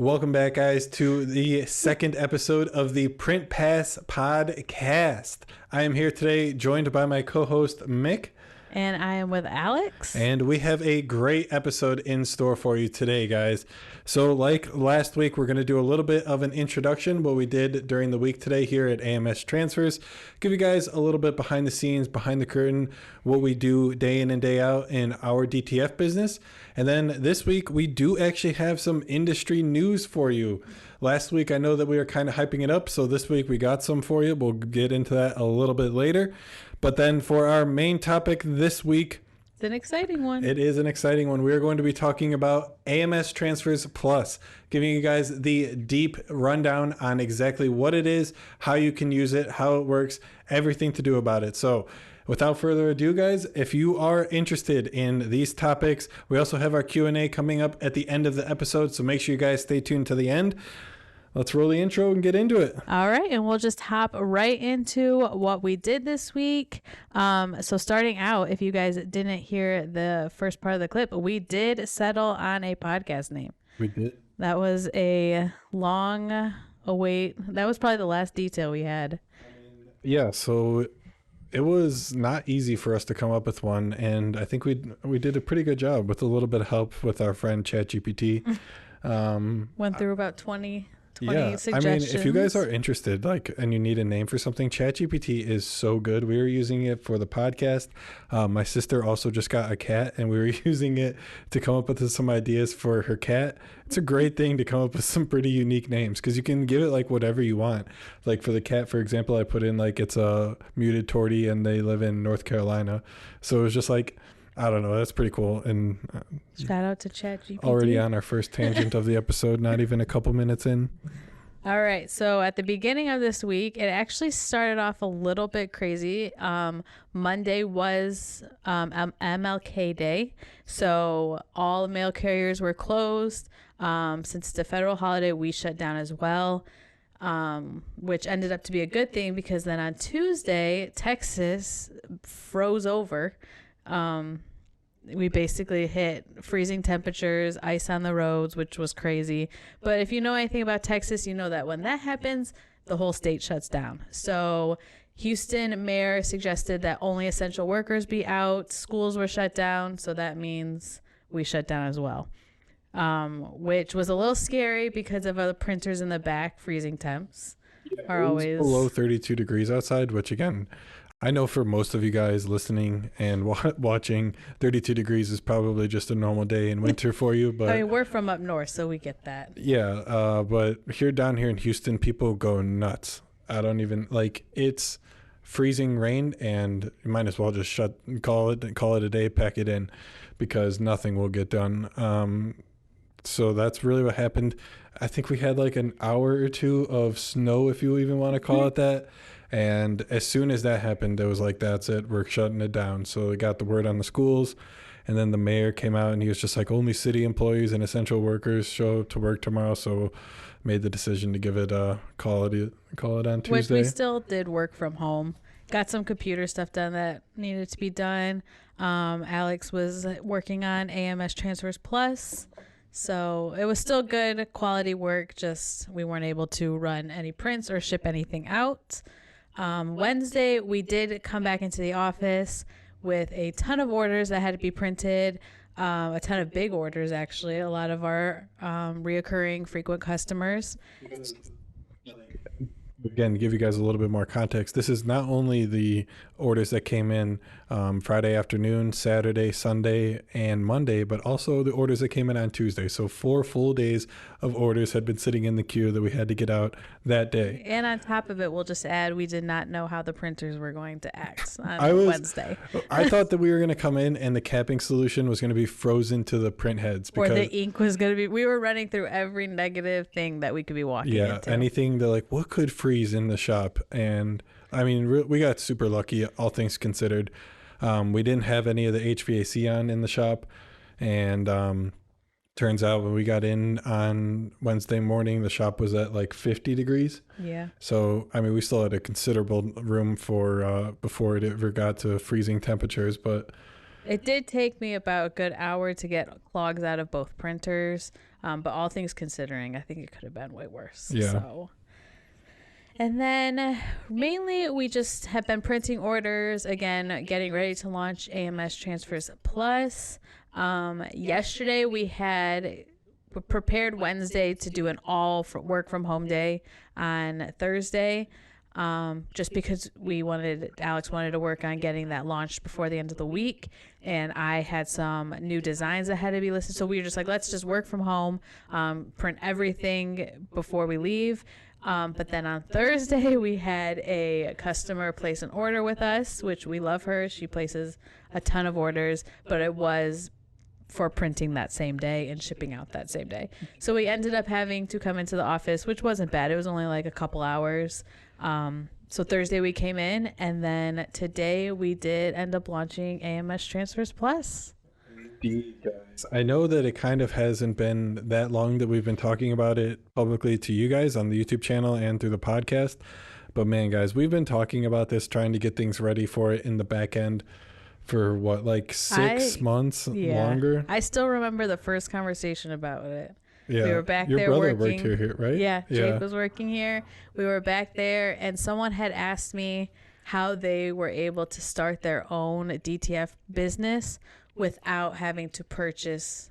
Welcome back, guys, to the second episode of the Print Pass podcast. I am here today joined by my co-host, Mick. And I am with Alex. And we have a great episode in store for you today, guys. So like last week, we're going to do a little bit of an introduction, what we did during the week today here at AMS Transfers. Give you guys a little bit behind the scenes, behind the curtain, what we do day in and day out in our DTF business. And then this week, we do actually have some industry news for you. Last week, I know that we were kind of hyping it up. So this week, we got some for you. We'll get into that a little bit later. But then for our main topic this week, it's an exciting one. It is an exciting one. We are going to be talking about AMS Transfers Plus, giving you guys the deep rundown on exactly what it is, how you can use it, how it works, everything to do about it. So without further ado, guys, if you are interested in these topics, we also have our Q&A coming up at the end of the episode. So make sure you guys stay tuned to the end. Let's roll the intro and get into it. All right. And we'll just hop right into what we did this week. So starting out, if you guys didn't hear the first part of the clip, we did settle on a podcast name. We did. That was a long await. That was probably the last detail we had. Yeah. So it was not easy for us to come up with one. And I think we did a pretty good job with a little bit of help with our friend ChatGPT. Went through about 20 suggestions. I mean, if you guys are interested, and you need a name for something, ChatGPT is so good. We were using it for the podcast. My sister also just got a cat, and we were using it to come up with some ideas for her cat. It's a great thing to come up with some pretty unique names because you can give it whatever you want. Like for the cat, for example, I put in it's a muted tortie, and they live in North Carolina. So it was just I don't know. That's pretty cool. And shout out to ChatGPT. Already on our first tangent of the episode, not even a couple minutes in. All right. So at the beginning of this week, it actually started off a little bit crazy. Monday was MLK Day. So all mail carriers were closed. Since it's a federal holiday, we shut down as well, which ended up to be a good thing because then on Tuesday, Texas froze over. We basically hit freezing temperatures, ice on the roads, which was crazy. But if you know anything about Texas, you know that when that happens, the whole state shuts down. So Houston mayor suggested that only essential workers be out. Schools were shut down. So that means we shut down as well, which was a little scary because of the printers in the back. Freezing temps are always below 32 degrees outside, which again, I know for most of you guys listening and watching, 32 degrees is probably just a normal day in winter for you. But I mean, we're from up north, so we get that. Yeah, but down here in Houston, people go nuts. I don't even it's freezing rain, and you might as well just call it a day, pack it in, because nothing will get done. So that's really what happened. I think we had an hour or two of snow, if you even want to call it that. And as soon as that happened, it was that's it. We're shutting it down. So we got the word on the schools. And then the mayor came out and he was just only city employees and essential workers show up to work tomorrow. So made the decision to give it call it on Tuesday. Which we still did work from home. Got some computer stuff done that needed to be done. Alex was working on AMS Transfers Plus. So it was still good quality work. Just we weren't able to run any prints or ship anything out. Wednesday, we did come back into the office with a ton of orders that had to be printed, a ton of big orders, actually, a lot of our reoccurring frequent customers. Again, to give you guys a little bit more context, this is not only the orders that came in Friday afternoon, Saturday, Sunday, and Monday, but also the orders that came in on Tuesday. So 4 full days of orders had been sitting in the queue that we had to get out that day. And on top of it, we'll just add, we did not know how the printers were going to act on Wednesday. I thought that we were going to come in and the capping solution was going to be frozen to the print heads. Or the ink was going to be, we were running through every negative thing that we could be walking into. Yeah, anything that what could freeze in the shop. And I mean, we got super lucky, all things considered. We didn't have any of the HVAC on in the shop. And turns out when we got in on Wednesday morning, the shop was at 50 degrees. Yeah. So, I mean, we still had a considerable room for before it ever got to freezing temperatures. But It did take me about a good hour to get clogs out of both printers, but all things considering, I think it could have been way worse. Yeah. So, and then mainly we just have been printing orders, again, getting ready to launch AMS Transfers Plus. Yesterday we had prepared Wednesday to do an all for work from home day on Thursday. Just because Alex wanted to work on getting that launched before the end of the week, and I had some new designs that had to be listed. So we were just like, let's just work from home, print everything before we leave. But then on Thursday, we had a customer place an order with us, which we love her. She places a ton of orders, but it was for printing that same day and shipping out that same day. So we ended up having to come into the office, which wasn't bad. It was only like a couple hours. So Thursday we came in, and then today we did end up launching AMS Transfers Plus. Guys, I know that it kind of hasn't been that long that we've been talking about it publicly to you guys on the YouTube channel and through the podcast. But man, guys, we've been talking about this, trying to get things ready for it in the back end for what, like 6 months longer? I still remember the first conversation about it. Yeah. We were back Your there brother working. worked here, right? Yeah, Jake was working here. We were back there, and someone had asked me how they were able to start their own DTF business without having to purchase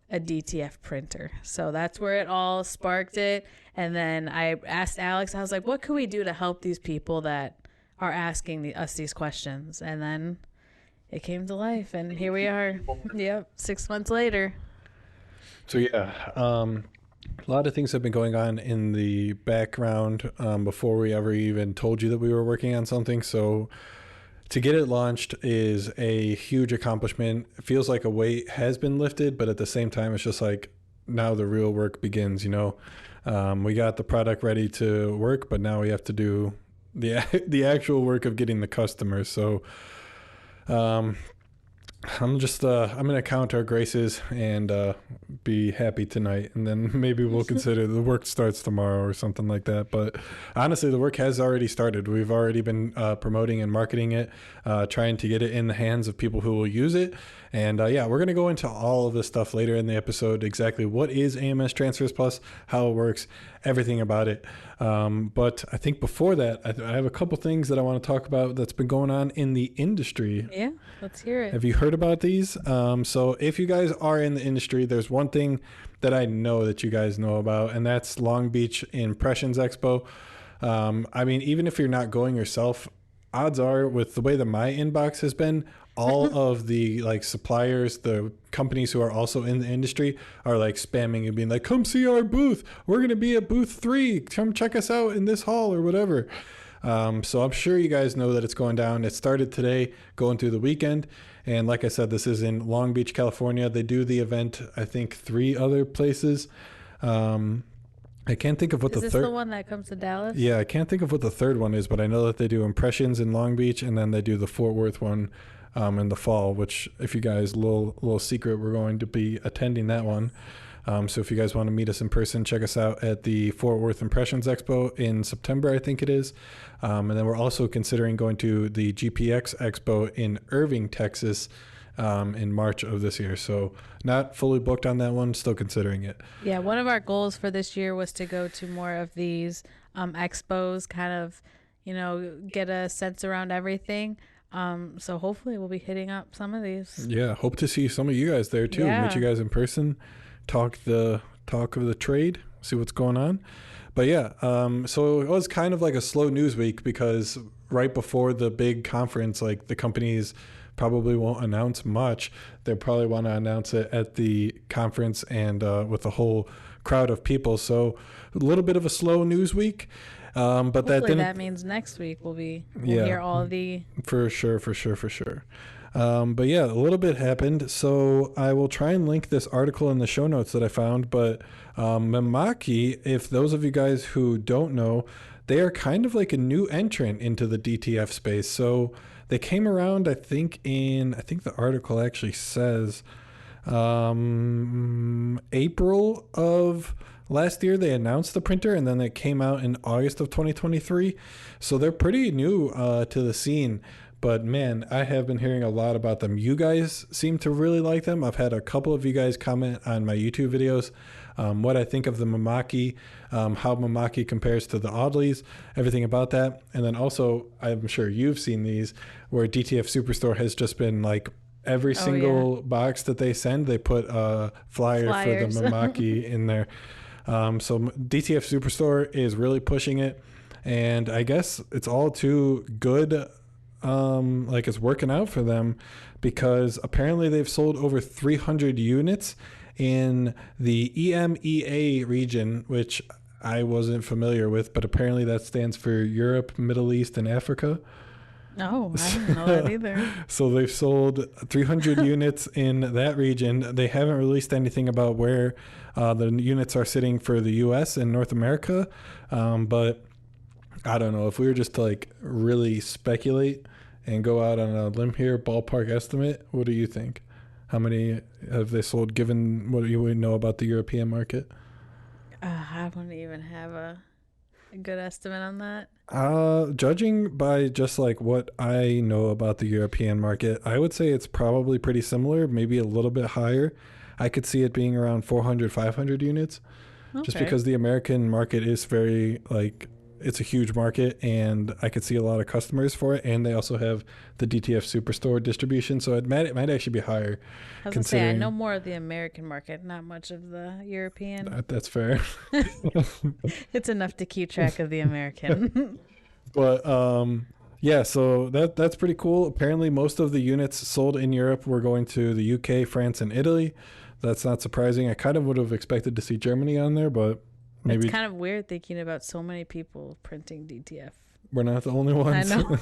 a DTF printer. So that's where it all sparked it. And then I asked Alex, I was like, what could we do to help these people that are asking us these questions? And then it came to life, and here we are. Yep, 6 months later. So yeah, a lot of things have been going on in the background before we ever even told you that we were working on something. So to get it launched is a huge accomplishment. It feels like a weight has been lifted, but at the same time, it's just like now the real work begins, you know. We got the product ready to work, but now we have to do the actual work of getting the customers. So I'm gonna count our graces and be happy tonight, and then maybe we'll consider the work starts tomorrow or something like that. But honestly, the work has already started. We've already been promoting and marketing it, trying to get it in the hands of people who will use it. And yeah, we're gonna go into all of this stuff later in the episode, exactly what is AMS Transfers Plus, how it works, everything about it. But I think before that, I have a couple things that I want to talk about that's been going on in the industry. Yeah, let's hear it. Have you heard about these? So if you guys are in the industry, there's one thing that I know that you guys know about, and that's Long Beach Impressions Expo. I mean, even if you're not going yourself, odds are, with the way that my inbox has been, all of the like suppliers, the companies who are also in the industry are like spamming and being like, come see our booth. We're going to be at booth 3. Come check us out in this hall or whatever. So I'm sure you guys know that it's going down. It started today, going through the weekend. And like I said, this is in Long Beach, California. They do the event, I think, 3 other places. I can't think of what is the this third. the one that comes to Dallas? Yeah, I can't think of what the third one is, but I know that they do Impressions in Long Beach, and then they do the Fort Worth one in the fall. Which, if you guys, little secret, we're going to be attending that one. So if you guys want to meet us in person, check us out at the Fort Worth Impressions Expo in September, I think it is. And then we're also considering going to the GPX Expo in Irving, Texas, in March of this year. So not fully booked on that one, still considering it. Yeah, one of our goals for this year was to go to more of these expos, kind of, get a sense around everything. So hopefully we'll be hitting up some of these. Yeah, hope to see some of you guys there too. Yeah. Meet you guys in person, talk of the trade, see what's going on. But yeah, so it was kind of like a slow news week because right before the big conference, like the companies probably won't announce much. They probably want to announce it at the conference and with a whole crowd of people. So a little bit of a slow news week. But hopefully that means next week we'll hear all of the... For sure. But yeah, a little bit happened. So I will try and link this article in the show notes that I found. But Mimaki, if those of you guys who don't know, they are kind of like a new entrant into the DTF space. So they came around, I think the article actually says April of last year they announced the printer, and then it came out in August of 2023. So they're pretty new to the scene. But man, I have been hearing a lot about them. You guys seem to really like them. I've had a couple of you guys comment on my YouTube videos what I think of the Mimaki, how Mimaki compares to the Audleys, everything about that. And then also, I'm sure you've seen these where DTF Superstore has just been like every single box that they send, they put a flyer for the Mimaki in there. So DTF Superstore is really pushing it. And I guess it's all too good. Like it's working out for them because apparently they've sold over 300 units in the EMEA region, which I wasn't familiar with, but apparently that stands for Europe, Middle East, and Africa. Oh, I didn't know that either. So they've sold 300 units in that region. They haven't released anything about where the units are sitting for the US and North America, but I don't know if we were just to like really speculate and go out on a limb here, ballpark estimate. What do you think? How many have they sold given what you would know about the European market? I don't even have a good estimate on that. Judging by just like what I know about the European market, I would say it's probably pretty similar, maybe a little bit higher. I could see it being around 400, 500 units. Okay. Just because the American market is very like, it's a huge market and I could see a lot of customers for it. And they also have the DTF Superstore distribution. So it might actually be higher. I was going to say, I know more of the American market, not much of the European. That's fair. It's enough to keep track of the American. But yeah, so that's pretty cool. Apparently most of the units sold in Europe were going to the UK, France, and Italy. That's not surprising. I kind of would have expected to see Germany on there, but maybe it's kind of weird thinking about so many people printing DTF. We're not the only ones. I know.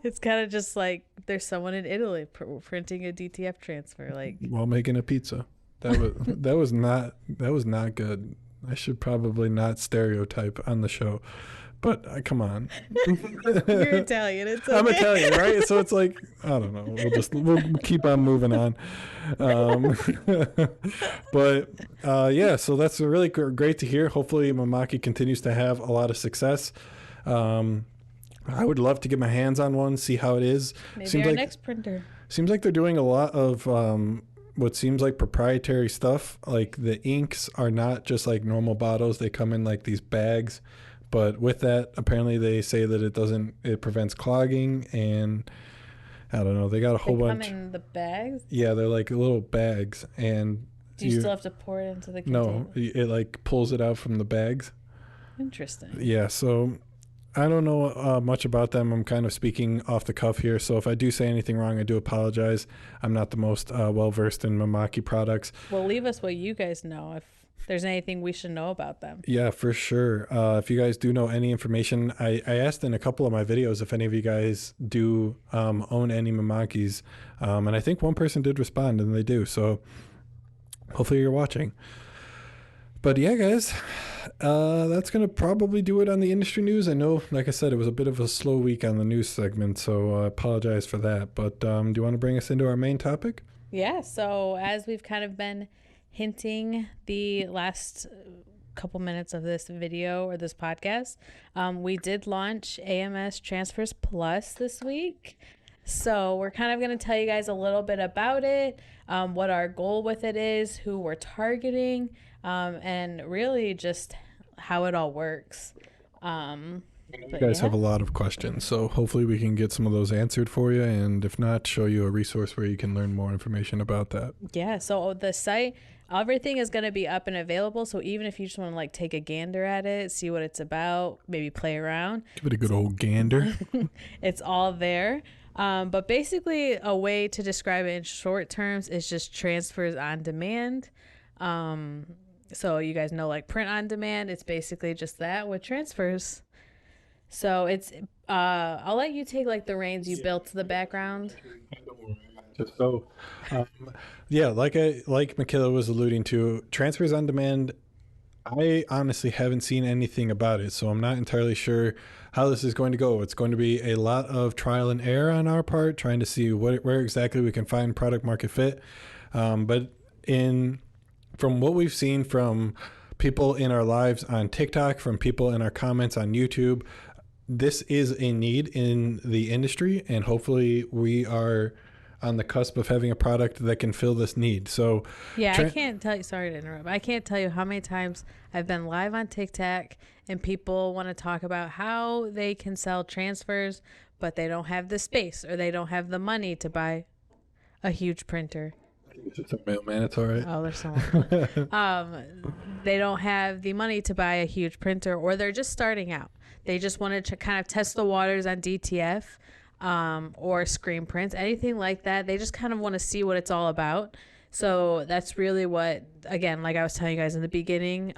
It's kind of just like there's someone in Italy printing a DTF transfer, like while making a pizza. That was not good. I should probably not stereotype on the show, but come on. You're Italian. It's okay. I'm Italian, right? So it's like I don't know. We'll keep on moving on. But yeah, so that's really great to hear. Hopefully Mimaki continues to have a lot of success. I would love to get my hands on one, see how it is. Maybe our next printer. Seems like they're doing a lot of what seems like proprietary stuff. Like the inks are not just like normal bottles. They come in like these bags. But with that, apparently they say that it prevents clogging, and I don't know. They got a whole bunch. They come in the bags? Yeah, they're like little bags, and do you still have to pour it into the container? No, it like pulls it out from the bags. Interesting. Yeah, so I don't know much about them. I'm kind of speaking off the cuff here, so if I do say anything wrong, I do apologize. I'm not the most well-versed in Mimaki products. Well, leave us what you guys know if there's anything we should know about them. Yeah, for sure. If you guys do know any information, I asked in a couple of my videos if any of you guys do own any Mimakis, and I think one person did respond, and they do, so hopefully you're watching. But yeah, guys, that's going to probably do it on the industry news. I know, like I said, it was a bit of a slow week on the news segment, so I apologize for that. But do you want to bring us into our main topic? Yeah, so as we've kind of been hinting the last couple minutes of this video or this podcast, we did launch AMS Transfers Plus this week. So we're kind of going to tell you guys a little bit about it, what our goal with it is, who we're targeting, and really just how it all works. You guys have a lot of questions, so hopefully we can get some of those answered for you, and if not, show you a resource where you can learn more information about that. Yeah, so the site, everything is going to be up and available, so even if you just want to like take a gander at it, see what it's about, maybe play around. Give it a good old gander. It's all there. But basically a way to describe it in short terms is just transfers on demand. So you guys know like print on demand, it's basically just that with transfers. So it's I'll let you take like the reins. You built the background. So yeah, like Michaela was alluding to, transfers on demand, I honestly haven't seen anything about it, so I'm not entirely sure how this is going to go. It's going to be a lot of trial and error on our part, trying to see where exactly we can find product market fit. But from what we've seen from people in our lives on TikTok, from people in our comments on YouTube, this is a need in the industry, and hopefully we are on the cusp of having a product that can fill this need. So Yeah, I can't tell you, sorry to interrupt. I can't tell you how many times I've been live on TikTok and people want to talk about how they can sell transfers, but they don't have the space or they don't have the money to buy a huge printer. It's a mailman, it's all right. Oh, there's someone. They don't have the money to buy a huge printer, or they're just starting out. They just wanted to kind of test the waters on DTF or screen prints, anything like that. They just kind of want to see what it's all about. So that's really what, again, like I was telling you guys in the beginning,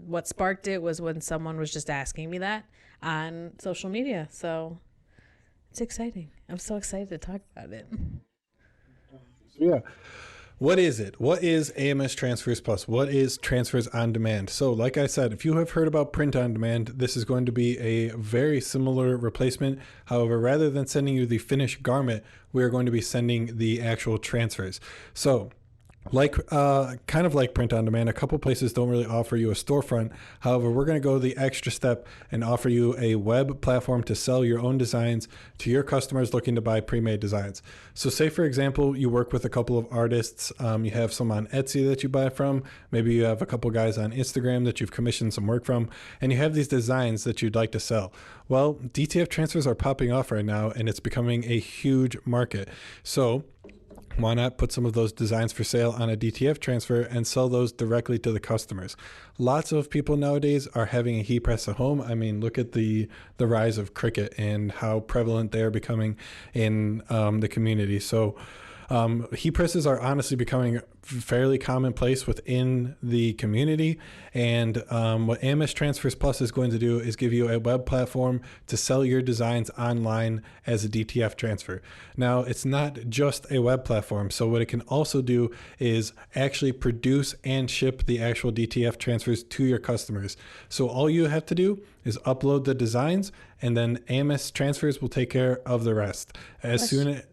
what sparked it was when someone was just asking me that on social media. So it's exciting. I'm so excited to talk about it. Yeah. What is it? What is AMS Transfers Plus? What is Transfers on Demand? So like I said, if you have heard about print on demand, this is going to be a very similar replacement. However, rather than sending you the finished garment, we are going to be sending the actual transfers. So kind of like print on demand, a couple places don't really offer you a storefront. However, we're going to go the extra step and offer you a web platform to sell your own designs to your customers looking to buy pre-made designs. So say, for example, you work with a couple of artists. You have some on Etsy that you buy from. Maybe you have a couple guys on Instagram that you've commissioned some work from, and you have these designs that you'd like to sell. Well, DTF transfers are popping off right now, and it's becoming a huge market. So why not put some of those designs for sale on a DTF transfer and sell those directly to the customers? Lots of people nowadays are having a heat press at home. I mean, look at the rise of Cricut and how prevalent they are becoming in the community. So heat presses are honestly becoming fairly commonplace within the community. And what AMS Transfers Plus is going to do is give you a web platform to sell your designs online as a DTF transfer. Now, it's not just a web platform. So what it can also do is actually produce and ship the actual DTF transfers to your customers. So all you have to do is upload the designs, and then AMS Transfers will take care of the rest. I was gonna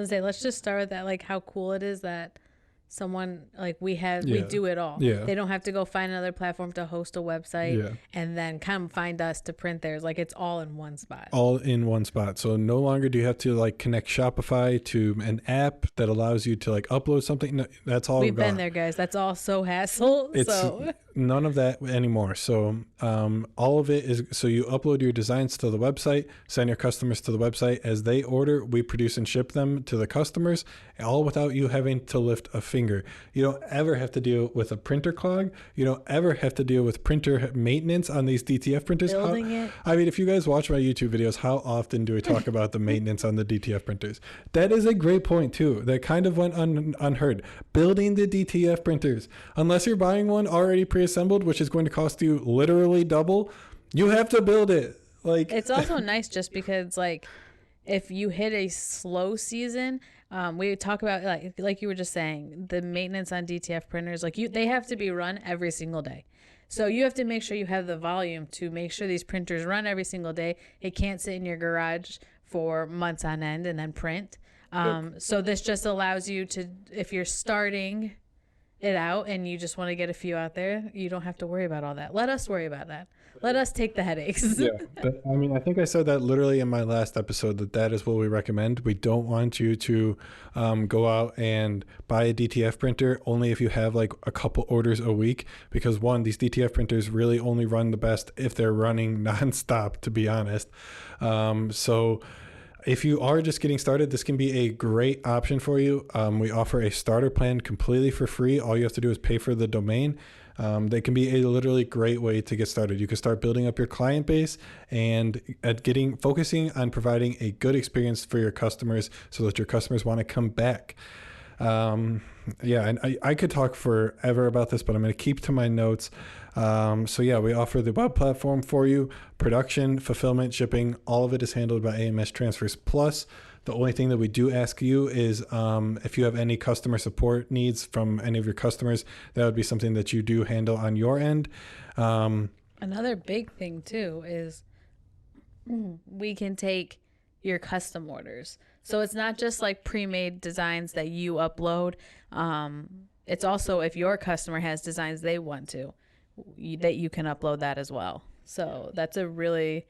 say, let's just start with that, like how cool it is that someone like we do it all. Yeah. They don't have to go find another platform to host a website and then come find us to print theirs. Like it's all in one spot. All in one spot. So no longer do you have to like connect Shopify to an app that allows you to like upload something. No, that's all We've gone. been there, guys. That's all so hassle. It's none of that anymore. So all of it is, so you upload your designs to the website, send your customers to the website. As they order, we produce and ship them to the customers, all without you having to lift a finger. You don't ever have to deal with a printer clog. You don't ever have to deal with printer maintenance on these DTF printers. I mean, if you guys watch my YouTube videos, how often do we talk about the maintenance on the DTF printers? That is a great point too. That kind of went unheard. Building the DTF printers, unless you're buying one already pre-assembled, which is going to cost you literally double, you have to build it. Like, it's also nice just because like if you hit a slow season, we talk about like you were just saying, the maintenance on DTF printers, like they have to be run every single day. So you have to make sure you have the volume to make sure these printers run every single day. It can't sit in your garage for months on end and then print. So this just allows you to, if you're starting it out and you just want to get a few out there, you don't have to worry about all that. Let us worry about that. Let us take the headaches. Yeah, I mean, I think I said that literally in my last episode, that is what we recommend. We don't want you to go out and buy a DTF printer only if you have like a couple orders a week, because one, these DTF printers really only run the best if they're running nonstop, to be honest. So if you are just getting started, this can be a great option for you. We offer a starter plan completely for free. All you have to do is pay for the domain. They can be a literally great way to get started. You can start building up your client base and focusing on providing a good experience for your customers so that your customers want to come back. Yeah, and I could talk forever about this, but I'm going to keep to my notes. So yeah, we offer the web platform for you, production, fulfillment, shipping, all of it is handled by AMS Transfers Plus. The only thing that we do ask you is if you have any customer support needs from any of your customers, that would be something that you do handle on your end. Another big thing too is we can take your custom orders. So it's not just like pre-made designs that you upload. It's also if your customer has designs they want to, that you can upload that as well. So that's a really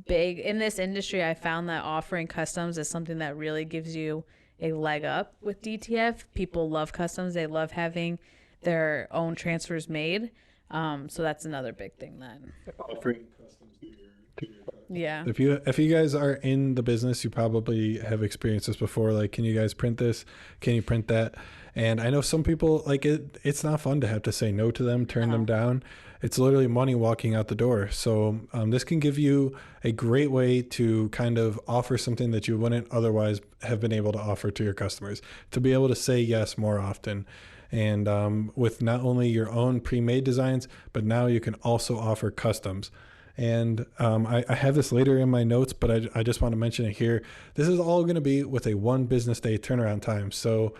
big in this industry. I found that offering customs is something that really gives you a leg up with DTF. People love customs. They love having their own transfers made. So that's another big thing then. Offering customs to your customers. Yeah. If you guys are in the business, you probably have experienced this before. Like, can you guys print this? Can you print that? And I know some people like it. It's not fun to have to say no to them, turn them down. It's literally money walking out the door. So this can give you a great way to kind of offer something that you wouldn't otherwise have been able to offer to your customers, to be able to say yes more often. And with not only your own pre-made designs, but now you can also offer customs. And I have this later in my notes, but I just want to mention it here. This is all going to be with a 1 business day turnaround time. So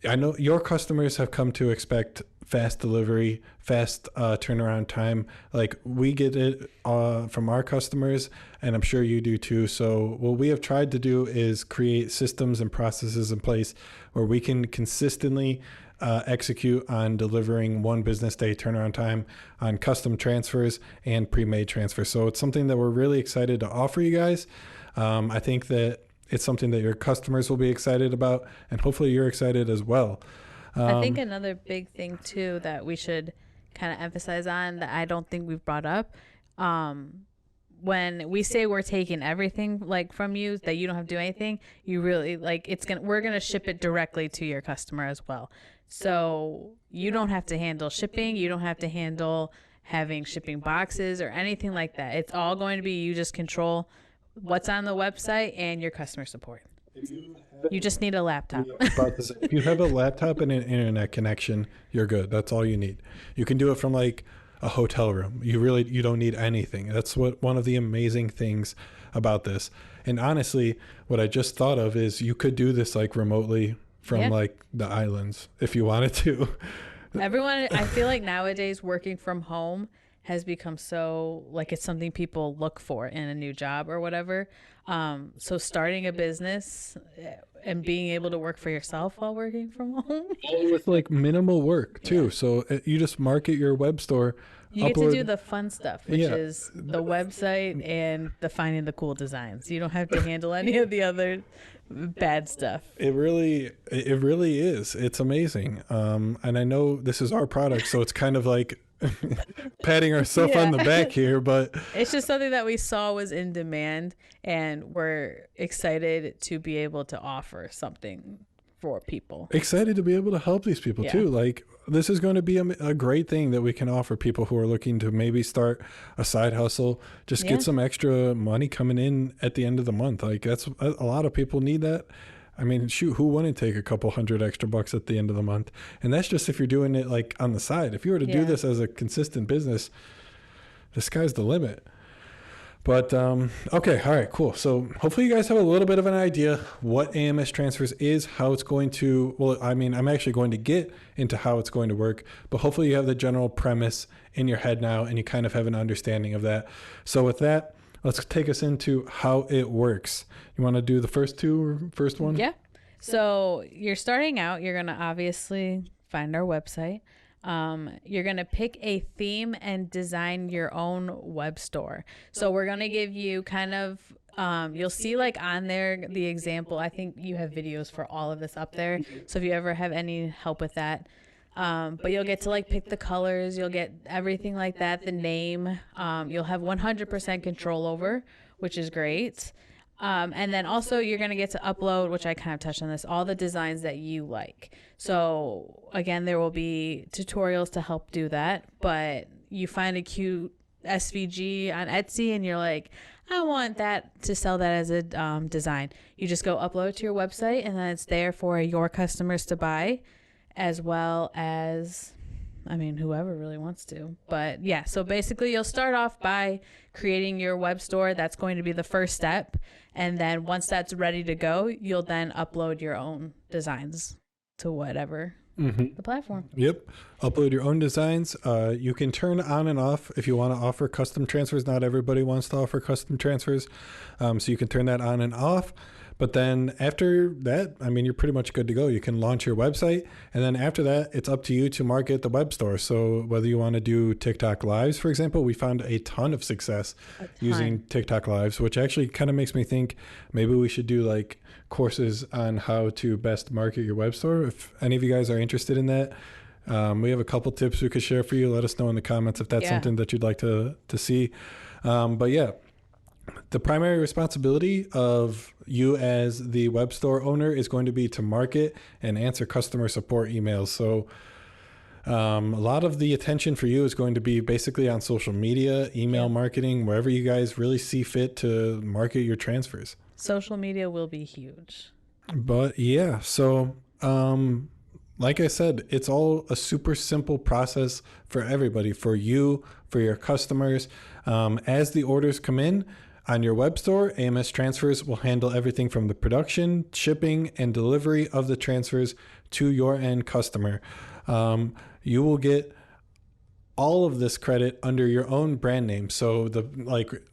I know your customers have come to expect fast delivery, fast turnaround time. Like, we get it from our customers, and I'm sure you do too. So what we have tried to do is create systems and processes in place where we can consistently execute on delivering 1 business day turnaround time on custom transfers and pre-made transfers. So it's something that we're really excited to offer you guys. I think that it's something that your customers will be excited about, and hopefully you're excited as well. I think another big thing too that we should kind of emphasize on that I don't think we've brought up, when we say we're taking everything like from you, that you don't have to do anything, you really like we're gonna ship it directly to your customer as well. So you don't have to handle shipping, you don't have to handle having shipping boxes or anything like that. It's all going to be, you just control what's on the website and your customer support. You just need a laptop. If you have a laptop and an internet connection, you're good. That's all you need. You can do it from like a hotel room. You don't need anything. That's one of the amazing things about this. And honestly, what I just thought of is you could do this like remotely from like the islands if you wanted to. Everyone, I feel like nowadays working from home has become so like it's something people look for in a new job or whatever. So starting a business and being able to work for yourself while working from home with like minimal work too. So you just market your web store. You get to do the fun stuff, which is the website and the finding the cool designs. You don't have to handle any of the other bad stuff. It really is. It's amazing. And I know this is our product, so it's kind of like patting ourselves on the back here, but it's just something that we saw was in demand, and we're excited to be able to offer something for people. Excited to be able to help these people too. Like, this is going to be a great thing that we can offer people who are looking to maybe start a side hustle, just get some extra money coming in at the end of the month. Like, that's a lot of people need that. I mean, shoot, who wouldn't take a couple $100 extra bucks at the end of the month? And that's just if you're doing it like on the side. If you were to do this as a consistent business, the sky's the limit. But okay, all right, cool. So hopefully you guys have a little bit of an idea what AMS Transfers is, how it's going to, well, I mean, I'm actually going to get into how it's going to work, but hopefully you have the general premise in your head now and you kind of have an understanding of that. So with that, let's take us into how it works. You want to do the first one? Yeah. So you're starting out, you're going to obviously find our website. You're going to pick a theme and design your own web store. So we're going to give you kind of, you'll see like on there, the example, I think you have videos for all of this up there. So if you ever have any help with that, but you'll get to like pick the colors, you'll get everything like that, the name, you'll have 100% control over, which is great. And then also you're going to get to upload, which I kind of touched on this, all the designs that you like. So again, there will be tutorials to help do that, but you find a cute SVG on Etsy and you're like, I want that to sell that as a design. You just go upload it to your website and then it's there for your customers to buy, as well as, I mean, whoever really wants to. But yeah, so basically you'll start off by creating your web store. That's going to be the first step. And then once that's ready to go, you'll then upload your own designs to whatever the platform. Yep. Upload your own designs. You can turn on and off if you want to offer custom transfers. Not everybody wants to offer custom transfers. So you can turn that on and off. But then after that, I mean, you're pretty much good to go. You can launch your website. And then after that, it's up to you to market the web store. So whether you want to do TikTok lives, for example, we found a ton of success using TikTok lives, which actually kind of makes me think maybe we should do like courses on how to best market your web store. If any of you guys are interested in that, we have a couple tips we could share for you. Let us know in the comments if that's something that you'd like to see. But yeah, the primary responsibility of you as the web store owner is going to be to market and answer customer support emails. So a lot of the attention for you is going to be basically on social media, email marketing, wherever you guys really see fit to market your transfers. Social media will be huge. But yeah, so like I said, it's all a super simple process for everybody, for you, for your customers. As the orders come in on your web store, AMS Transfers will handle everything from the production, shipping, and delivery of the transfers to your end customer. You will get all of this credit under your own brand name. So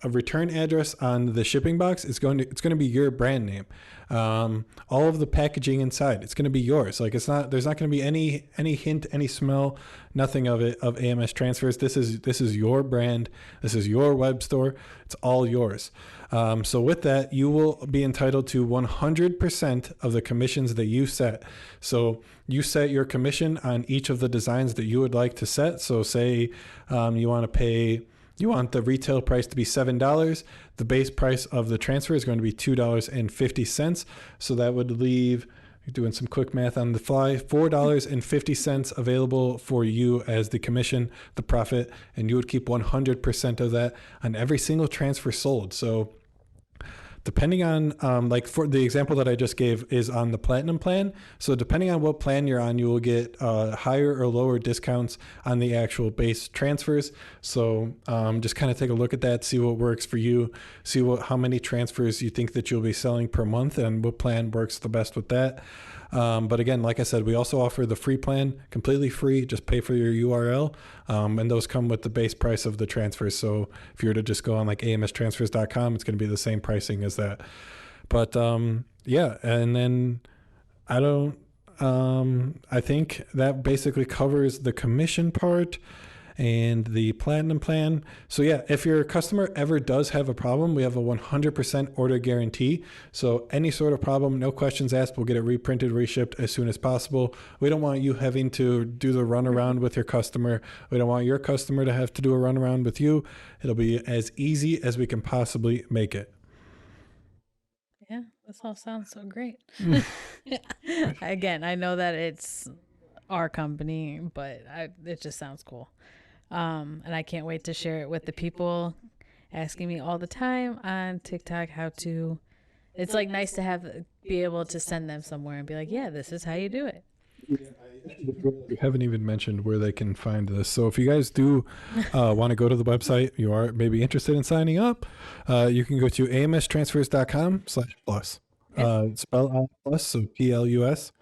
a return address on the shipping box is going to be your brand name. All of the packaging inside, it's going to be yours. Like there's not going to be any hint, any smell, nothing of AMS Transfers. This is your brand. This is your web store. It's all yours. So with that, you will be entitled to 100% of the commissions that you set. So you set your commission on each of the designs that you would like to set. So say you want the retail price to be $7. The base price of the transfer is going to be $2.50. So that would leave, doing some quick math on the fly, $4.50 available for you as the commission, the profit, and you would keep 100% of that on every single transfer sold. So depending on, like for the example that I just gave is on the platinum plan. So depending on what plan you're on, you will get higher or lower discounts on the actual base transfers. So just kind of take a look at that, see what works for you, see how many transfers you think that you'll be selling per month and what plan works the best with that. But again, like I said, we also offer the free plan, completely free, just pay for your URL. And those come with the base price of the transfers. So if you were to just go on like amstransfers.com, it's going to be the same pricing as that. But yeah, and then I think that basically covers the commission part and the platinum plan. So yeah, if your customer ever does have a problem, we have a 100% order guarantee. So any sort of problem, no questions asked, we'll get it reprinted, reshipped as soon as possible. We don't want you having to do the runaround with your customer. We don't want your customer to have to do a runaround with you. It'll be as easy as we can possibly make it. Yeah, this all sounds so great. Again, I know that it's our company, but it just sounds cool. And I can't wait to share it with the people asking me all the time on TikTok it's like nice to be able to send them somewhere and be like, yeah, this is how you do it. We haven't even mentioned where they can find this. So if you guys do want to go to the website, you are maybe interested in signing up, you can go to amstransfers.com/plus. Spell out plus, so PLUS.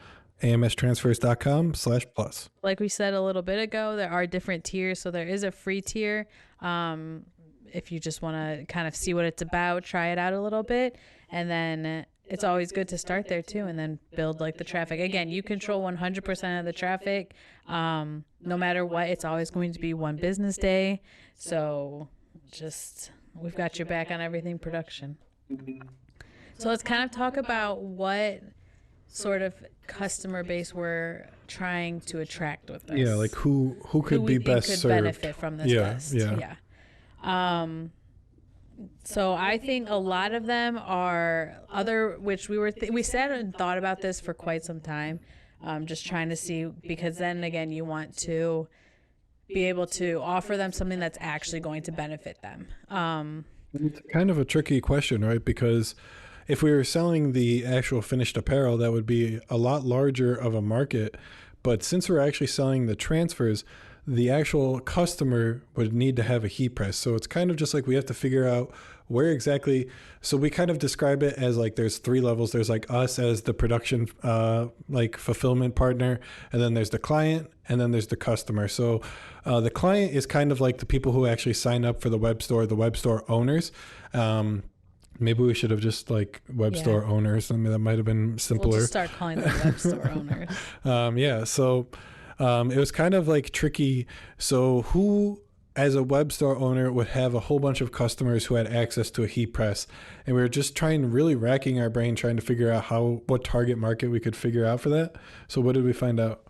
amstransfers.com/plus. Like we said a little bit ago, there are different tiers. So there is a free tier. If you just want to kind of see what it's about, try it out a little bit. And then it's always good to start there too, and then build like the traffic. Again, you control 100% of the traffic. No matter what, it's always going to be one business day. So we've got your back on everything production. So let's kind of talk about what sort of customer base we're trying to attract with this. Yeah, like who could be best served, benefit from this best. Yeah. So I think a lot of them are which we said and thought about this for quite some time, just trying to see, because then again, you want to be able to offer them something that's actually going to benefit them. It's kind of a tricky question, right? Because if we were selling the actual finished apparel, that would be a lot larger of a market. But since we're actually selling the transfers, the actual customer would need to have a heat press. So it's kind of just like we have to figure out where exactly. So we kind of describe it as like there's 3 levels. There's like us as the production like fulfillment partner, and then there's the client, and then there's the customer. So the client is kind of like the people who actually sign up for the web store owners. Maybe we should have just like web Yeah. store owners. I mean, that might have been We'll simpler. just start calling them web store owners. Yeah. So it was kind of like tricky. So who, as a web store owner, would have a whole bunch of customers who had access to a heat press? And we were just really racking our brain, trying to figure out what target market we could figure out for that. So what did we find out?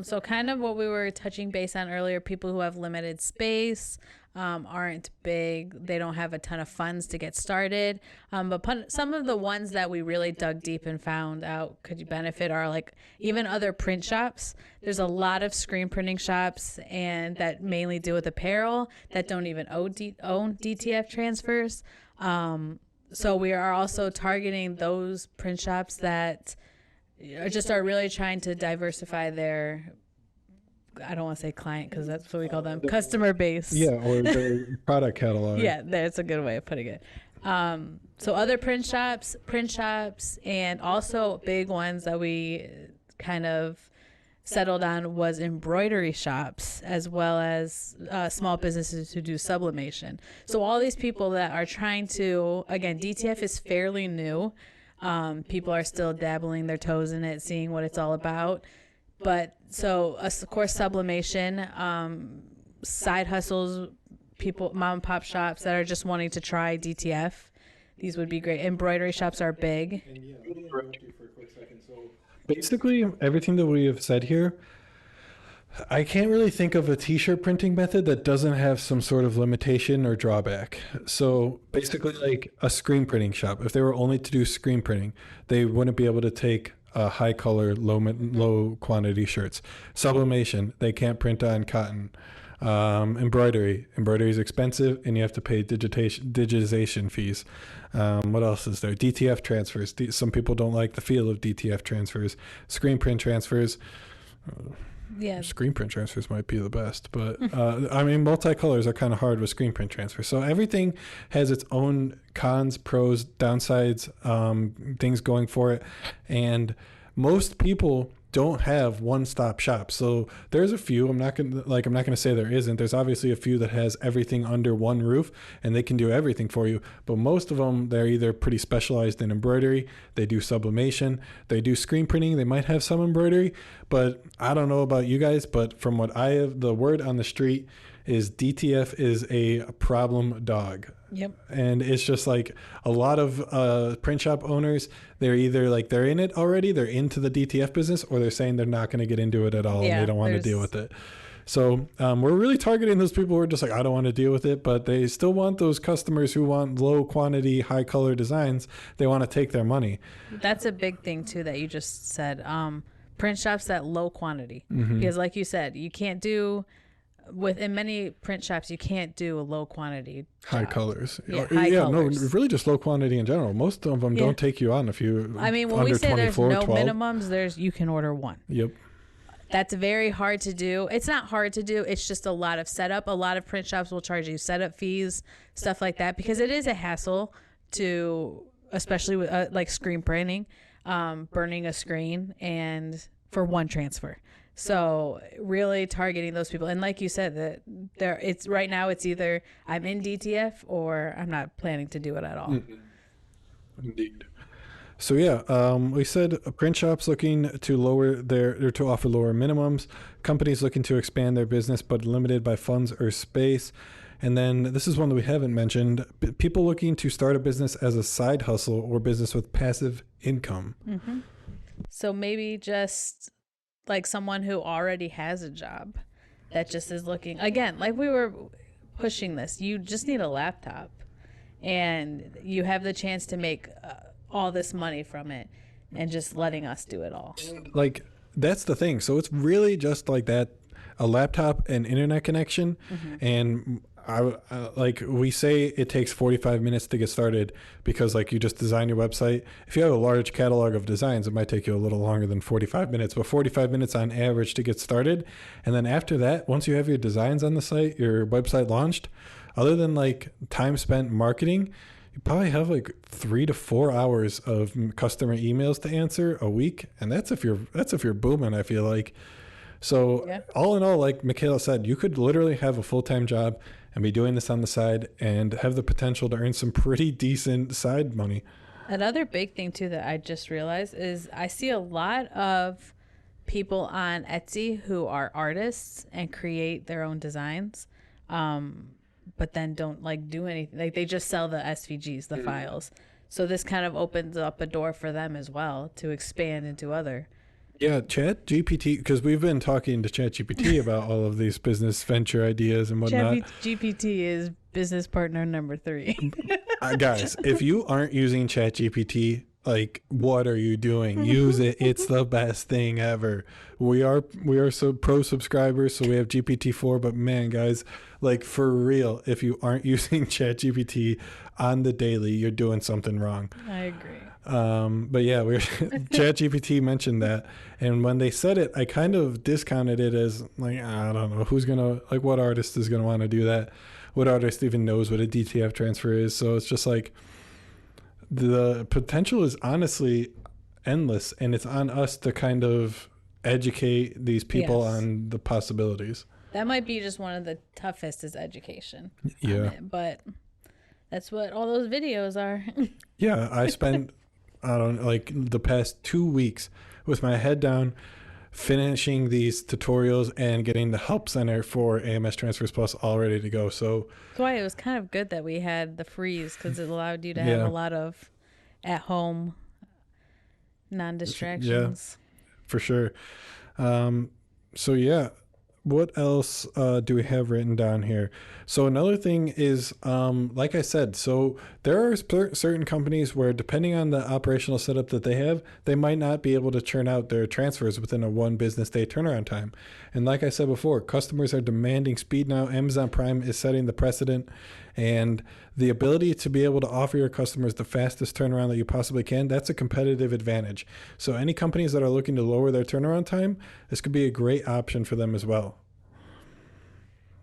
So kind of what we were touching base on earlier, people who have limited space, aren't big, they don't have a ton of funds to get started. But some of the ones that we really dug deep and found out could benefit are like even other print shops. There's a lot of screen printing shops and that mainly deal with apparel that don't even own DTF transfers. So we are also targeting those print shops that are really trying to diversify their, I don't want to say client because that's what we call them, customer base. Yeah, or the product catalog. Yeah, that's a good way of putting it. So other print shops, and also big ones that we kind of settled on was embroidery shops, as well as small businesses who do sublimation. So all these people that are trying to, again, DTF is fairly new. People are still dabbling their toes in it, seeing what it's all about. But so, of course, sublimation, side hustles, people, mom and pop shops that are just wanting to try DTF. These would be great. Embroidery shops are big. And yeah, let me interrupt you for a quick second. So basically, everything that we have said here, I can't really think of a t-shirt printing method that doesn't have some sort of limitation or drawback. So basically like a screen printing shop, if they were only to do screen printing, they wouldn't be able to take high color, low quantity shirts. Sublimation, they can't print on cotton. Embroidery is expensive and you have to pay digitization fees. What else is there? DTF transfers. Some people don't like the feel of DTF transfers. Screen print transfers. Yeah. Screen print transfers might be the best, but I mean, multicolors are kind of hard with screen print transfers. So everything has its own cons, pros, downsides, things going for it. And most people don't have one-stop shop. So there's a few, I'm not gonna say there isn't. There's obviously a few that has everything under one roof and they can do everything for you. But most of them, they're either pretty specialized in embroidery, they do sublimation, they do screen printing, they might have some embroidery, but I don't know about you guys, but from what I have, the word on the street is DTF is a problem dog. Yep. And it's just like a lot of print shop owners, they're either like they're in it already, they're into the DTF business, or they're saying they're not going to get into it at all and they don't want to deal with it. So we're really targeting those people who are just like, I don't want to deal with it, but they still want those customers who want low quantity, high color designs. They want to take their money. That's a big thing too that you just said. Print shops at low quantity, Mm-hmm. because like you said, you can't do within many print shops, you can't do a low quantity High job. colors. Yeah, high colors. No, really just low quantity in general. Most of them don't take you on if you I mean, when under we say there's 24, no 12. minimums, you can order one. Yep. That's very hard to do. It's not hard to do. It's just a lot of setup. A lot of print shops will charge you setup fees, stuff like that, because it is a hassle to, especially with like screen printing, burning a screen and for one transfer. So really targeting those people. And like you said, that it's right now it's either I'm in DTF or I'm not planning to do it at all. Mm-hmm. Indeed. So yeah, we said print shops looking to to offer lower minimums, companies looking to expand their business but limited by funds or space. And then this is one that we haven't mentioned, people looking to start a business as a side hustle or business with passive income. Mm-hmm. So maybe just like someone who already has a job that just is looking, again, like we were pushing this, you just need a laptop and you have the chance to make all this money from it and just letting us do it all. Like, that's the thing. So it's really just like that, a laptop and internet connection. Mm-hmm. And like we say it takes 45 minutes to get started because like you just design your website. If you have a large catalog of designs, it might take you a little longer than 45 minutes, but 45 minutes on average to get started. And then after that, once you have your designs on the site, your website launched, other than like time spent marketing, you probably have like 3 to 4 hours of customer emails to answer a week. And that's if you're booming, I feel like. So all in all, like Michaela said, you could literally have a full-time job and be doing this on the side and have the potential to earn some pretty decent side money. Another big thing too that I just realized is I see a lot of people on Etsy who are artists and create their own designs, but then don't like do anything. Like they just sell the SVGs, the files. So this kind of opens up a door for them as well to expand into other. Yeah, Chat GPT, because we've been talking to Chat GPT about all of these business venture ideas and whatnot. Chat GPT is business partner number 3. Guys, if you aren't using Chat GPT, like, what are you doing? Use it. It's the best thing ever. We are so pro subscribers, so we have GPT-4, but man, guys, like for real, if you aren't using Chat GPT on the daily, you're doing something wrong. I agree. But yeah, Chat GPT mentioned that, and when they said it, I kind of discounted it as like, I don't know who's gonna, like, what artist is gonna want to do that? What artist even knows what a DTF transfer is? So it's just like, the potential is honestly endless, and it's on us to kind of educate these people on the possibilities. That might be just one of the toughest is education. Yeah. But that's what all those videos are. Yeah, I spent, I don't know, like the past 2 weeks with my head down, finishing these tutorials and getting the help center for AMS Transfers Plus all ready to go. So that's why it was kind of good that we had the freeze, because it allowed you to have a lot of at-home non-distractions. Yeah, for sure. So yeah, what else do we have written down here? So another thing is, like I said, so there are certain companies where, depending on the operational setup that they have, they might not be able to churn out their transfers within a 1 business day turnaround time. And like I said before, customers are demanding speed now. Amazon Prime is setting the precedent, and the ability to be able to offer your customers the fastest turnaround that you possibly can, that's a competitive advantage. So any companies that are looking to lower their turnaround time, this could be a great option for them as well.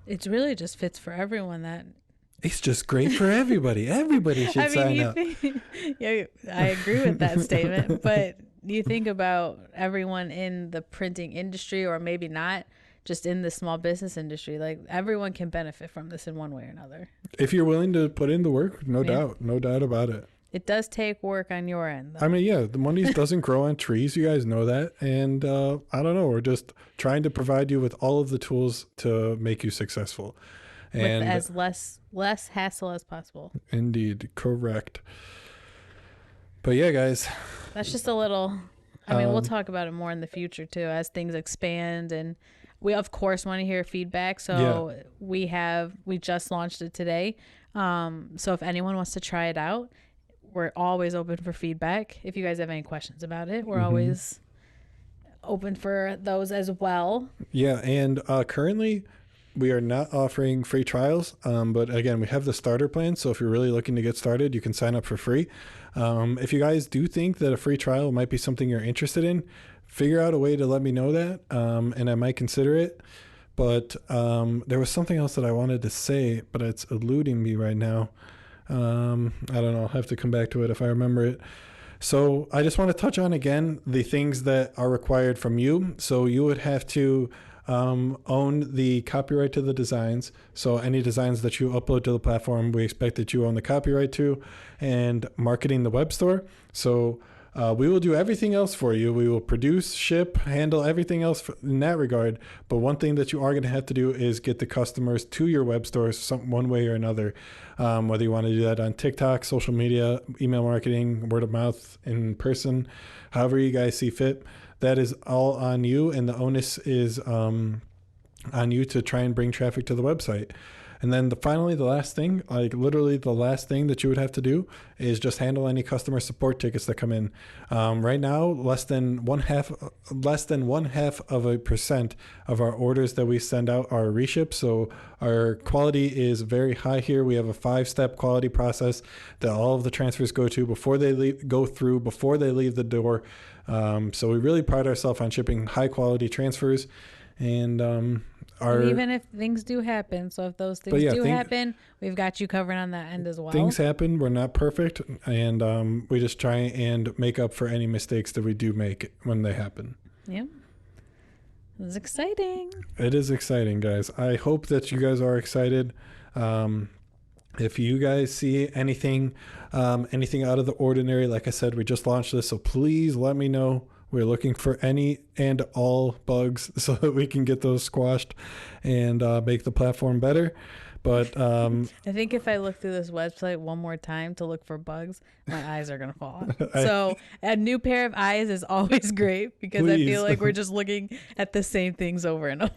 It really just fits for everyone. That it's just great for everybody. Everybody should sign up. Yeah, I agree with that statement. But you think about everyone in the printing industry, or maybe not, just in the small business industry, like everyone can benefit from this in one way or another. If you're willing to put in the work, no doubt about it. It does take work on your end, though. I mean, yeah, the money doesn't grow on trees. You guys know that. And I don't know. We're just trying to provide you with all of the tools to make you successful. And with as less hassle as possible. Indeed. Correct. But yeah, guys. That's just a little, I mean, we'll talk about it more in the future, too, as things expand. And we, of course, want to hear feedback. So we just launched it today. So if anyone wants to try it out, we're always open for feedback. If you guys have any questions about it, we're always open for those as well. Yeah, and currently we are not offering free trials, but again, we have the starter plan. So if you're really looking to get started, you can sign up for free. If you guys do think that a free trial might be something you're interested in, figure out a way to let me know that, and I might consider it. But there was something else that I wanted to say, but it's eluding me right now. I don't know. I'll have to come back to it if I remember it. So I just want to touch on again the things that are required from you. So you would have to own the copyright to the designs. So any designs that you upload to the platform, we expect that you own the copyright to, and marketing the web store. So we will do everything else for you. We will produce, ship, handle everything else in that regard. But one thing that you are going to have to do is get the customers to your web store one way or another. Whether you want to do that on TikTok, social media, email marketing, word of mouth, in person, however you guys see fit, that is all on you. And the onus is on you to try and bring traffic to the website. And then finally, the last thing, like literally the last thing that you would have to do is just handle any customer support tickets that come in. Right now, less than one half of 1% of our orders that we send out are reships. So our quality is very high here. We have a 5-step quality process that all of the transfers go to before they leave the door. So we really pride ourselves on shipping high quality transfers. And even if things do happen, so if those things happen, we've got you covered on that end as well. Things happen. We're not perfect, and we just try and make up for any mistakes that we do make when they happen. Yeah. It's exciting. It is exciting, guys. I hope that you guys are excited. If you guys see anything out of the ordinary, like I said, we just launched this, so please let me know. We're looking for any and all bugs so that we can get those squashed and make the platform better. But I think if I look through this website one more time to look for bugs, my eyes are going to fall out. So a new pair of eyes is always great because I feel like we're just looking at the same things over and over.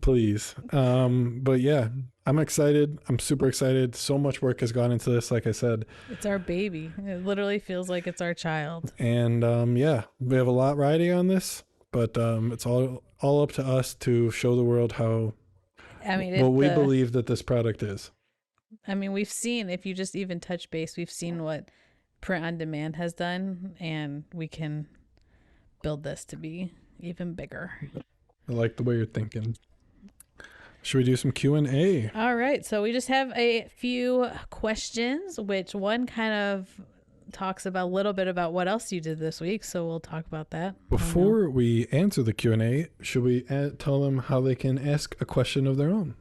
Please. But yeah, I'm excited. I'm super excited. So much work has gone into this, like I said. It's our baby. It literally feels like it's our child. And yeah, we have a lot riding on this, but it's all up to us to show the world how we believe that this product is. I mean, we've seen, if you just even touch base, we've seen what print on demand has done, and we can build this to be even bigger. I like the way you're thinking. Should we do some Q&A? All right. So we just have a few questions, which one kind of talks about a little bit about what else you did this week. So we'll talk about that. Before we answer the Q&A, should we tell them how they can ask a question of their own?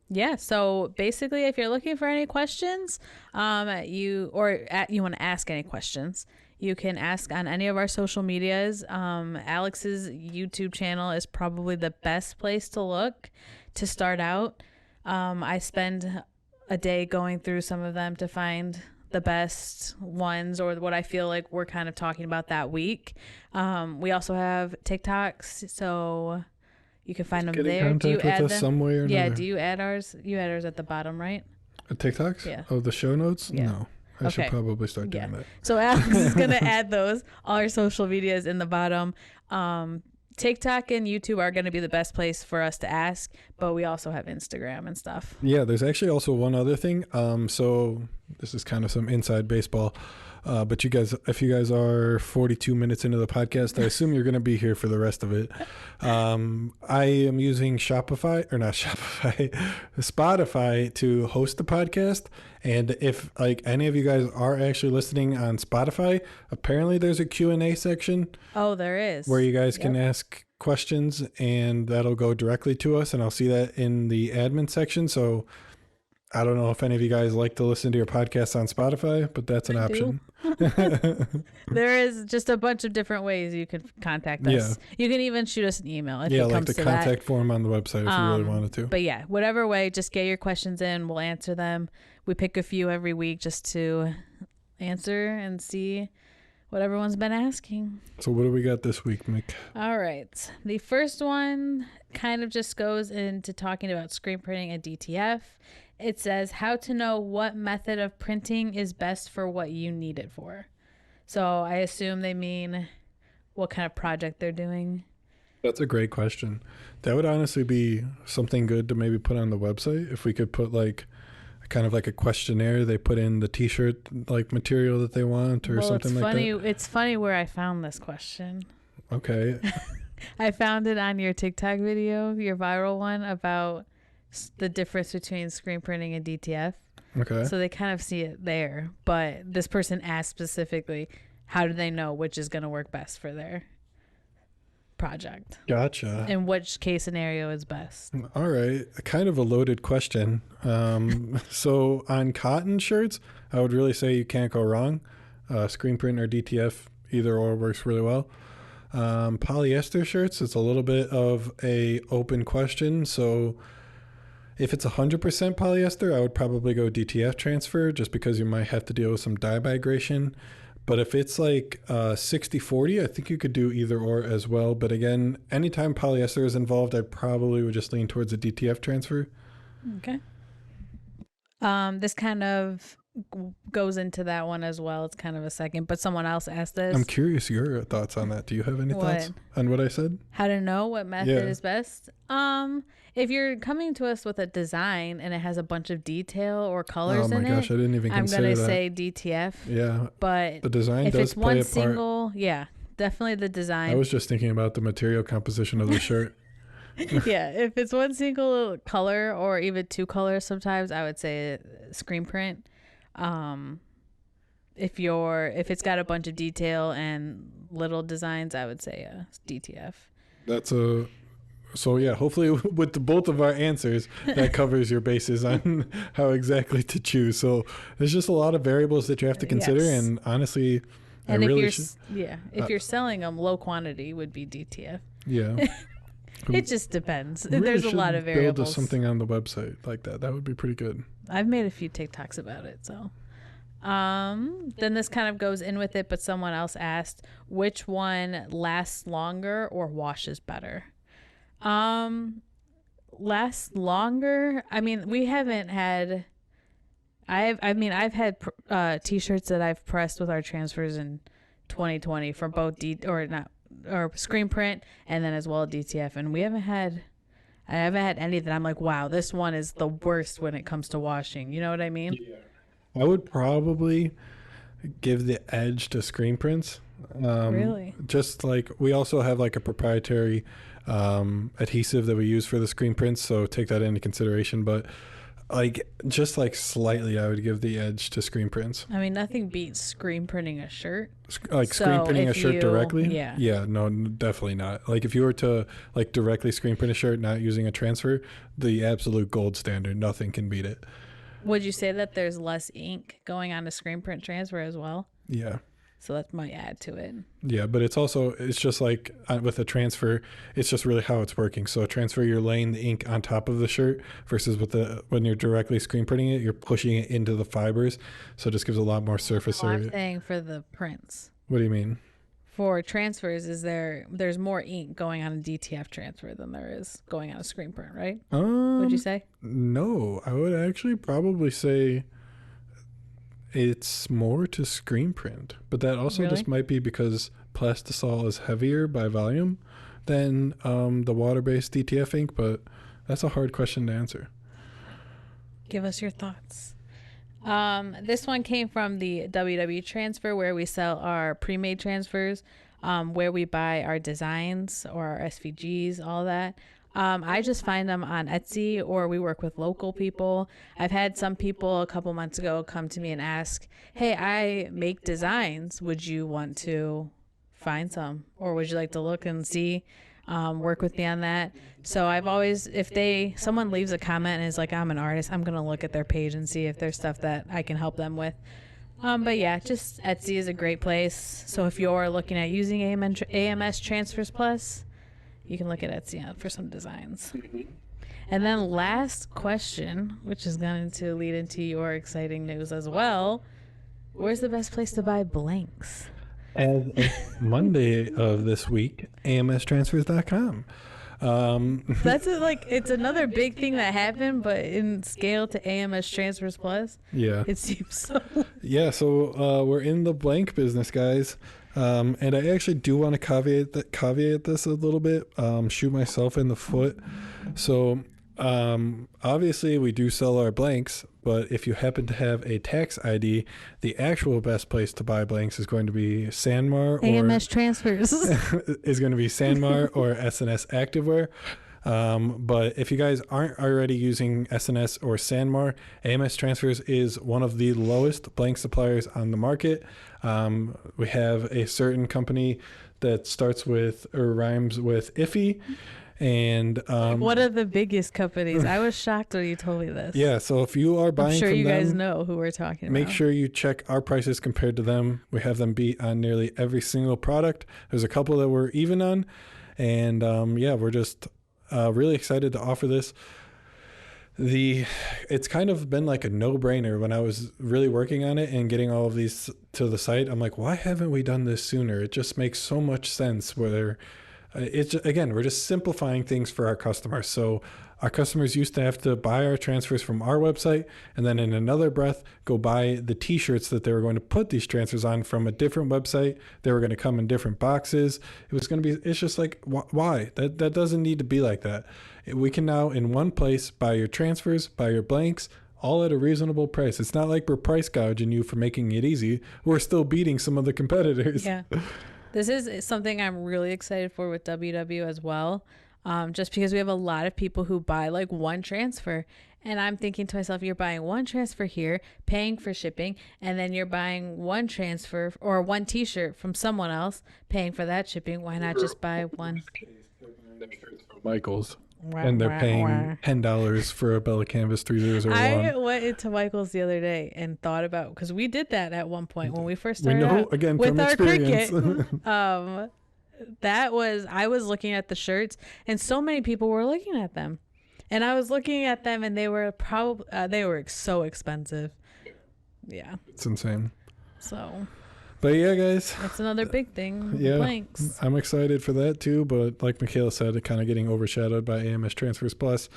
Yeah. So basically, if you're looking for any questions, you want to ask any questions, you can ask on any of our social medias. Alex's YouTube channel is probably the best place to look to start out. I spend a day going through some of them to find the best ones or what I feel like we're kind of talking about that week. We also have TikToks, so you can find them there. Do you add them some way or another? Yeah, do you add ours? You add ours at the bottom, right? TikToks? Yeah. Oh, the show notes? Yeah. No. I should probably start doing that. So Alex is going to add those. All our social media is in the bottom. TikTok and YouTube are going to be the best place for us to ask, but we also have Instagram and stuff. Yeah, there's actually also one other thing. So this is kind of some inside baseball. But if you guys are 42 minutes into the podcast, I assume you're going to be here for the rest of it. I am using Spotify to host the podcast. And if like any of you guys are actually listening on Spotify, apparently there's a Q&A section. Oh, there is. Where you guys can ask questions, and that'll go directly to us. And I'll see that in the admin section. So I don't know if any of you guys like to listen to your podcast on Spotify, but that's an option. There is just a bunch of different ways you can contact us. Yeah. You can even shoot us an email if it comes like the to contact form on the website if you really wanted to. But yeah, whatever way, just get your questions in. We'll answer them. We pick a few every week just to answer and see what everyone's been asking. So what do we got this week, Mick? All right. The first one kind of just goes into talking about screen printing and DTF. It says how to know what method of printing is best for what you need it for. So I assume they mean what kind of project they're doing. That's a great question. That would honestly be something good to maybe put on the website. If we could put like kind of like a questionnaire, they put in the t-shirt like material that they want or something like that. It's funny where I found this question. Okay. I found it on your TikTok video, your viral one about the difference between screen printing and DTF. Okay. So they kind of see it there, but this person asked specifically, how do they know which is going to work best for their project? Gotcha. And which case scenario is best? All right. Kind of a loaded question. So on cotton shirts, I would really say you can't go wrong. Screen print or DTF, either or works really well. Polyester shirts, it's a little bit of a open question. So if it's 100% polyester, I would probably go DTF transfer just because you might have to deal with some dye migration. But if it's like 60-40, I think you could do either or as well. But again, anytime polyester is involved, I probably would just lean towards a DTF transfer. Okay. This kind of goes into that one as well. It's kind of a second, but someone else asked this. I'm curious your thoughts on that. Do you have any thoughts on what I said? How to know what method is best? If you're coming to us with a design and it has a bunch of detail or colors in it, I didn't even consider that. I'm going to say DTF. Yeah. But the design does play a part. Yeah, definitely the design. I was just thinking about the material composition of the shirt. Yeah, if it's one single color or even two colors sometimes, I would say screen print. If it's got a bunch of detail and little designs, I would say DTF. That's a So yeah, hopefully with both of our answers, that covers your bases on how exactly to choose. So there's just a lot of variables that you have to consider, Yes. and honestly, And I if really you're should. if you're selling them, low quantity would be DTF. Yeah, It just depends. we really There's a should lot of build variables. something on the website like that. That would be pretty good. I've made a few TikToks about it. So, then this kind of goes in with it, but someone else asked which one lasts longer or washes better. Lasts longer. I mean, we haven't had. I've had t-shirts that I've pressed with our transfers in 2020 for both or screen print and then as well DTF, and I haven't had any that I'm like, wow, this one is the worst when it comes to washing. You know what I mean? Yeah. I would probably give the edge to screen prints. Really? Just like we also have like a proprietary adhesive that we use for the screen prints, so take that into consideration. But like just like slightly, I would give the edge to screen prints. I mean, nothing beats screen printing a shirt. Like screen So printing a if shirt you- directly? yeah. No, definitely not. Like if you were to like directly screen print a shirt, not using a transfer, the absolute gold standard. Nothing can beat it. Would you say that there's less ink going on a screen print transfer as well? Yeah. So that might add to it. Yeah, but it's just like with a transfer, it's just really how it's working. So a transfer, you're laying the ink on top of the shirt versus when you're directly screen printing it, you're pushing it into the fibers. So it just gives a lot more surface Well, I'm area. saying for the prints. What do you mean? For transfers, there's more ink going on a DTF transfer than there is going on a screen print, right? Would you say? No, I would actually probably say it's more to screen print, but that also Really? just might be because plastisol is heavier by volume than the water-based DTF ink, but that's a hard question to answer. Give us your thoughts. This one came from the WW Transfer, where we sell our pre-made transfers, where we buy our designs or our SVGs, all that. I just find them on Etsy, or we work with local people. I've had some people a couple months ago come to me and ask, hey, I make designs. Would you want to find some? Or would you like to look and see, work with me on that? So I've always, if someone leaves a comment and is like, I'm an artist, I'm going to look at their page and see if there's stuff that I can help them with. But yeah, just Etsy is a great place. So if you're looking at using AMS Transfers Plus, you can look at Etsy for some designs. And then last question, which is going to lead into your exciting news as well. Where's the best place to buy blanks? As of Monday of this week, amstransfers.com. That's it's another big thing that happened, but in scale to AMS Transfers Plus. Yeah. It seems so. Yeah, so we're in the blank business, guys. And I actually do want to caveat this a little bit, shoot myself in the foot. So obviously we do sell our blanks, but if you happen to have a tax ID, the actual best place to buy blanks is going to be Sanmar AMS Transfers. is going to be Sanmar or SNS Activewear. But if you guys aren't already using SNS or Sanmar, AMS Transfers is one of the lowest blank suppliers on the market. We have a certain company that starts with or rhymes with Iffy. And one of the biggest companies. I was shocked when you told me this. Yeah, so if you are buying I'm sure from you them, guys know who we're talking make about. sure you check our prices compared to them. We have them beat on nearly every single product. There's a couple that we're even on. And yeah, we're just really excited to offer this. It's kind of been like a no-brainer when I was really working on it and getting all of these to the site. I'm like, why haven't we done this sooner? It just makes so much sense where again, we're just simplifying things for our customers. So our customers used to have to buy our transfers from our website and then in another breath go buy the t-shirts that they were going to put these transfers on from a different website. They were going to come in different boxes. It's just like, why? That doesn't need to be like that. We can now in one place buy your transfers, buy your blanks, all at a reasonable price. It's not like we're price gouging you for making it easy. We're still beating some of the competitors. Yeah. This is something I'm really excited for with WW as well. Just because we have a lot of people who buy like one transfer, and I'm thinking to myself, you're buying one transfer here, paying for shipping, and then you're buying one transfer or one t-shirt from someone else, paying for that shipping. Why not just buy one? Michaels. And they're paying $10 for a Bella Canvas 3001. I went into Michael's the other day and thought about, because we did that at one point when we first We started know, out again, with from our experience. cricket. I was looking at the shirts, and so many people were looking at them, and I was looking at them, and they were so expensive. Yeah, It's insane. so. But yeah, guys. That's another big thing. Yeah, Blanks. I'm excited for that too. But like Michaela said, it kind of getting overshadowed by AMS Transfers Plus.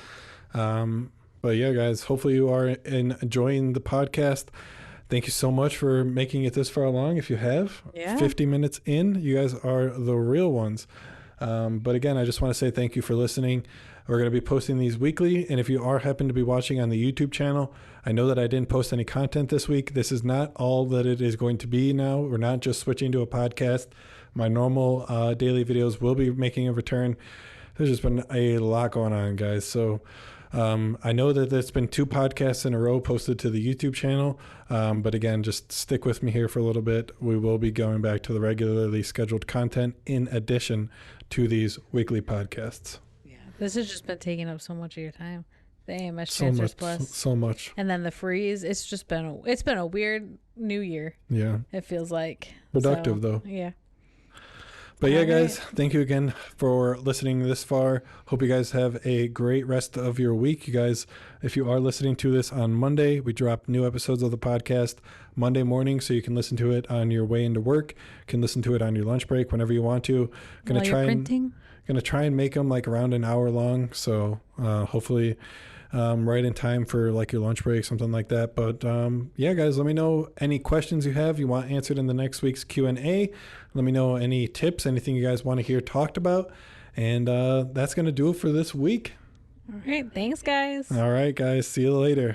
But yeah, guys, hopefully you are enjoying the podcast. Thank you so much for making it this far along. If you have 50 minutes in, you guys are the real ones. But again, I just want to say thank you for listening. We're going to be posting these weekly. And if you are happen to be watching on the YouTube channel, I know that I didn't post any content this week. This is not all that it is going to be now. We're not just switching to a podcast. My normal daily videos will be making a return. There's just been a lot going on, guys. So I know that there's been 2 podcasts in a row posted to the YouTube channel. But again, just stick with me here for a little bit. We will be going back to the regularly scheduled content in addition to these weekly podcasts. Yeah, this has just been taking up so much of your time. The AMS Transfers Plus. So much. And then the freeze. It's just been a weird new year. Yeah. It feels like. Productive though. Yeah. But yeah, guys, thank you again for listening this far. Hope you guys have a great rest of your week. You guys, if you are listening to this on Monday, we drop new episodes of the podcast Monday morning, so you can listen to it on your way into work. You can listen to it on your lunch break whenever you want to. Gonna try and make them like around an hour long. So hopefully right in time for like your lunch break, something like that. But yeah, guys, let me know any questions you have you want answered in the next week's Q&A. Let me know any tips, anything you guys want to hear talked about. And that's going to do it for this week. All right. Thanks, guys. All right, guys. See you later.